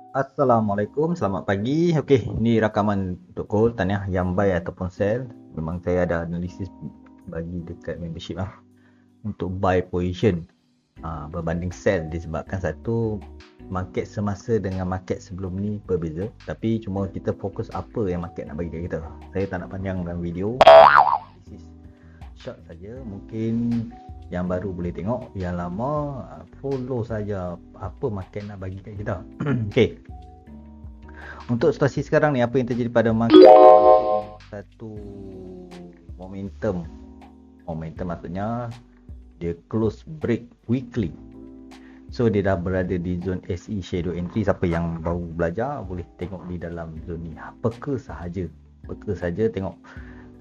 Assalamualaikum, selamat pagi. Okey, ni rakaman untuk call tanya yang buy ataupun sell. Memang saya ada analisis bagi dekat membership lah untuk buy position berbanding sell, disebabkan satu, market semasa dengan market sebelum ni berbeza, tapi cuma kita fokus apa yang market nak bagi kat kita. Saya tak nak panjangkan video, analisis short saja. Mungkin yang baru boleh tengok, yang lama follow saja apa market nak bagi kat kita. Okey, untuk situasi sekarang ni, apa yang terjadi pada market satu momentum. Momentum maksudnya dia close break weekly. So dia dah berada di zone SE shadow entry. Siapa yang baru belajar boleh tengok di dalam zone ni. Peka sahaja. Peka saja tengok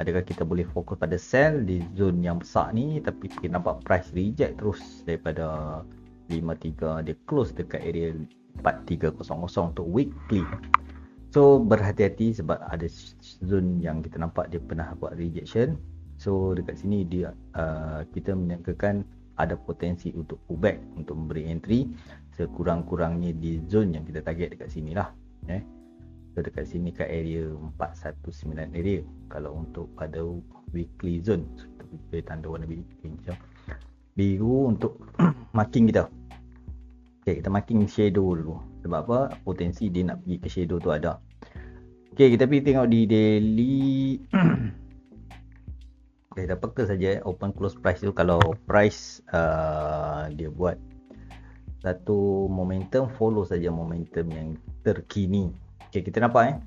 adakah kita boleh fokus pada sell di zone yang besar ni, tapi kita nampak price reject terus daripada 53, dia close dekat area 4300 untuk weekly. So berhati-hati sebab ada zone yang kita nampak dia pernah buat rejection. So dekat sini dia kita menyangkakan ada potensi untuk pullback, untuk memberi entry sekurang-kurangnya di zone yang kita target dekat sini lah. So dekat sini kat area 419 area. Kalau untuk pada weekly zone, so, kita boleh tanda warna biru untuk marking kita. Okay, kita marking shadow dulu. Sebab apa? Potensi dia nak pergi ke shadow tu ada. Okay, kita pergi tengok di daily. Okay, kita peka saja open close price tu. Kalau price dia buat satu momentum, follow saja momentum yang terkini. Okay, kita nampak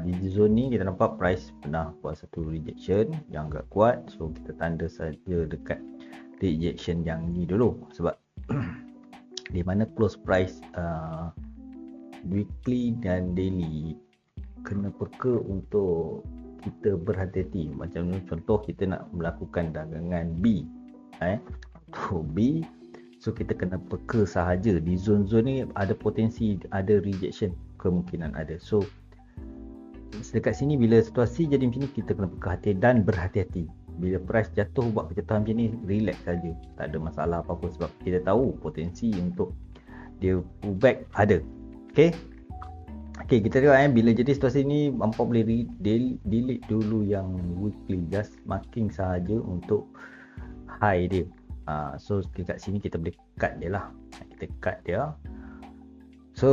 di zone ni kita nampak price pernah buat satu rejection yang agak kuat. So kita tanda saja dekat rejection yang ni dulu. Sebab di mana close price weekly dan daily kena peka untuk kita berhati-hati. Macam ni contoh, kita nak melakukan dagangan B untuk B, so kita kena peka sahaja di zone-zone ni ada potensi ada rejection, kemungkinan ada. So dekat sini bila situasi jadi macam ni, kita kena peka hati dan berhati-hati. Bila price jatuh buat kejatuhan macam ni, relax saja, tak ada masalah apa-apa, sebab kita tahu potensi untuk dia pullback ada. Okay, kita tengok bila jadi situasi ni, hampa boleh delete dulu yang weekly, just marking sahaja untuk high dia. So dekat sini kita boleh cut dia lah, kita cut dia. So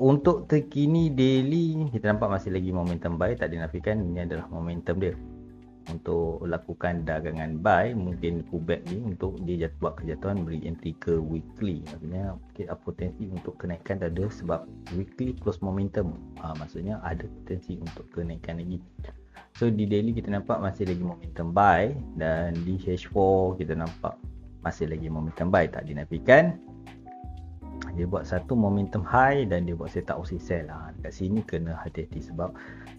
untuk terkini daily, kita nampak masih lagi momentum buy, tak dinafikan ini adalah momentum dia untuk lakukan dagangan buy. Mungkin pullback ni untuk dia buat kejatuhan, beri entry ke weekly. Maksudnya potensi untuk kenaikan ada, sebab weekly close momentum, maksudnya ada potensi untuk kenaikan lagi. So di daily kita nampak masih lagi momentum buy, dan di H4 kita nampak masih lagi momentum buy, tak dinafikan. Dia buat satu momentum high dan dia buat setup opsi sell. Dekat sini kena hati-hati sebab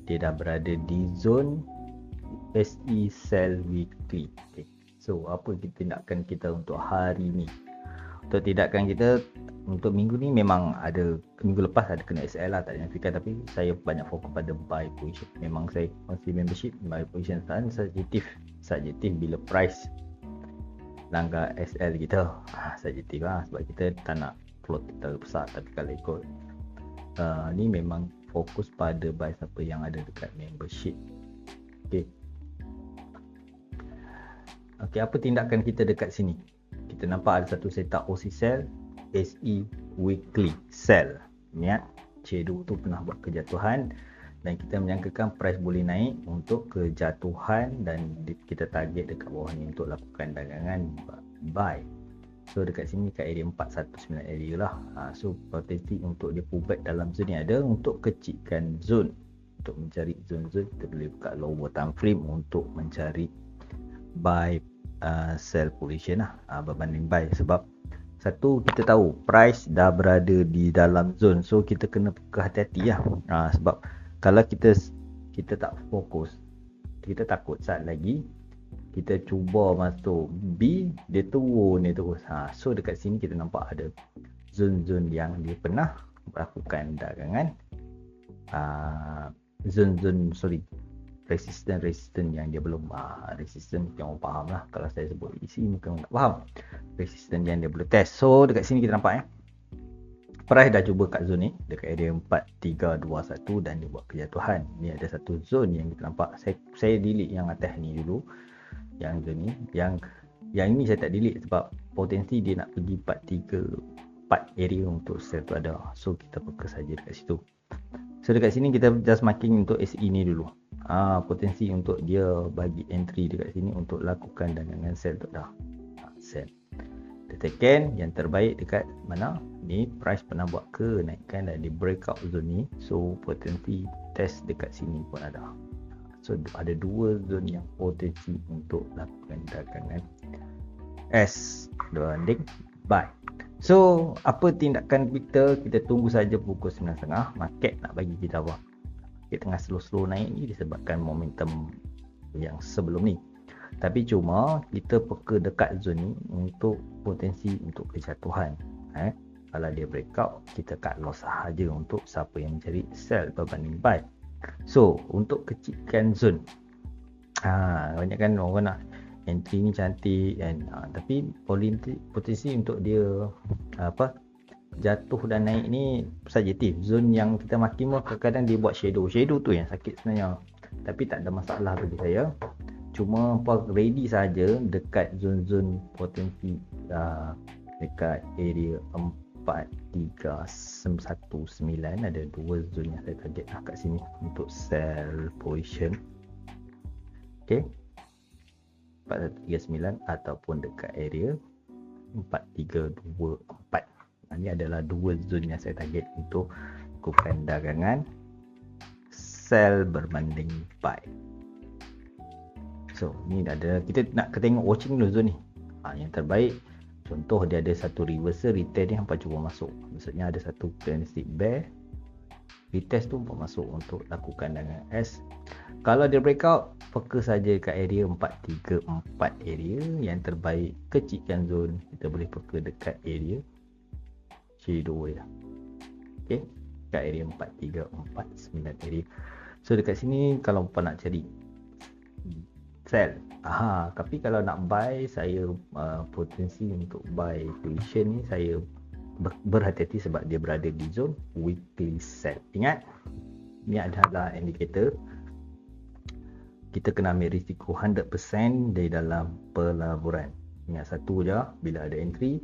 dia dah berada di zone SE sell weekly. Okay. So apa tindakan kita untuk hari ni? Untuk tindakan kita untuk minggu ni, memang ada, minggu lepas ada kena SL lah, tak dinafikan, tapi saya banyak fokus pada buy position. Memang saya masih membership buy position, dan subjektif bila price langgar SL kita, subjektif lah, sebab kita tak nak float terlalu besar. Tapi kalau ikut ni memang fokus pada buy siapa yang ada dekat membership. Okay, apa tindakan kita dekat sini? Kita nampak ada satu setup OC sell, SE weekly sell. Niat shadow tu pernah buat kejatuhan dan kita menyangkakan price boleh naik untuk kejatuhan, dan kita target dekat bawah ni untuk lakukan dagangan buy. So dekat sini kat area 419 area lah. So potensi untuk dia pullback dalam zone ni ada. Untuk kecilkan zone, untuk mencari zone-zone, kita boleh buka lower time frame untuk mencari buy sell position lah, berbanding buy. Sebab satu, kita tahu price dah berada di dalam zone, so kita kena hati-hati lah. Sebab kalau kita tak fokus, kita takut saat lagi kita cuba masuk B, dia turun terus. So dekat sini kita nampak ada zone-zone yang dia pernah melakukan dagangan, resisten yang dia belum resisten, yang orang faham lah. Kalau saya sebut isi mungkin tak faham. Resisten yang dia belum test. So dekat sini kita nampak Price dah cuba kat zone ni dekat area 4321 dan dia buat kejatuhan. Ni ada satu zone yang kita nampak. Saya delete yang atas ni dulu. Yang zone ni, yang ini saya tak delete sebab potensi dia nak pergi 4 area untuk sell tu ada. So kita fokus saja dekat situ. So dekat sini kita just marking untuk SE ni dulu. Potensi untuk dia bagi entry dekat sini untuk lakukan dagangan sell tu dah. Sell. The second yang terbaik dekat mana? Ni price pernah buat ke naikkan dan di breakout zone ni. So potensi test dekat sini pun ada. So ada dua zone yang potensi untuk lakukan dagangan S berbanding buy. So apa tindakan kita? Kita tunggu saja pukul 9.30 market nak bagi kita apa. Market tengah slow-slow naik ni disebabkan momentum yang sebelum ni. Tapi cuma kita peka dekat zone ni untuk potensi untuk kejatuhan. Kalau dia breakout, kita cut loss sahaja untuk siapa yang mencari sell berbanding buy. So untuk kecilkan zone, banyak kan orang nak entry ni cantik kan, tapi potensi untuk dia jatuh dan naik ni subjektif. Zone yang kita maki pun kadang-kadang dia buat shadow tu yang sakit sebenarnya, tapi tak ada masalah bagi saya. Cuma ready saja dekat zone-zone potensi dekat area 4319 ada dua zone yang saya target kat sini untuk sell position. Okey. 4139 ataupun dekat area 4324. Ini adalah dua zone yang saya target untuk lakukan dagangan sell berbanding buy. So ni ada, kita nak tengok watching dulu zone ni. Yang terbaik contoh dia ada satu reversal retest ni hampa cuba masuk. Maksudnya ada satu candlestick bear retest tu hampa masuk untuk lakukan dengan S. Kalau dia breakout, fokus saja kat area 434 area. Yang terbaik kecilkan zone, kita boleh fokus dekat area shadow dia. Okey, kat area 4349 area. So dekat sini kalau hampa nak cari sell. Tapi kalau nak buy, saya potensi untuk buy position ni saya berhati-hati sebab dia berada di zone weekly sell. Ingat, ni adalah indikator. Kita kena ambil risiko 100% di dalam pelaburan. Ingat satu je, bila ada entry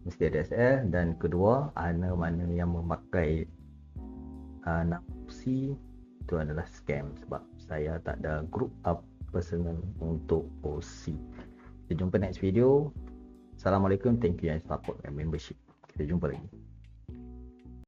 mesti ada SL, dan kedua mana yang memakai nama opsi itu adalah scam sebab saya tak ada group up personal untuk OC. Kita jumpa next video. Assalamualaikum. Thank you yang support and membership. Kita jumpa lagi.